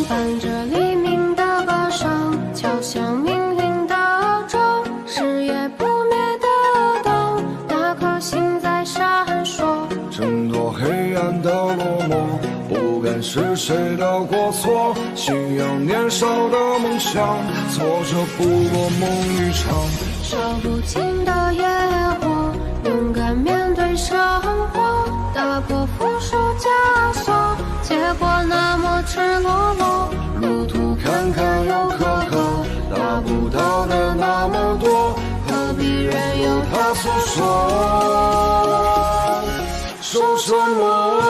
伴着黎明的歌声，敲响命运的钟，是夜不灭的灯，那颗星在闪烁。挣脱黑暗的落寞，不敢是谁的过错，信仰年少的梦想，挫折不过梦一场。烧不尽的野火，勇敢面对生活，打破负数枷锁，结果那么赤裸裸。路途坎坎又坎坷，达不到的那么多，何必任由他诉说，说什么？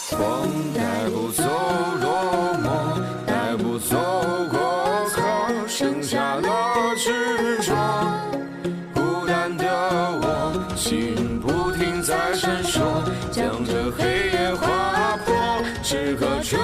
风带不走落寞，带不走过客，剩下了执着。孤单的我，心不停在闪烁，将这黑夜划破，只可这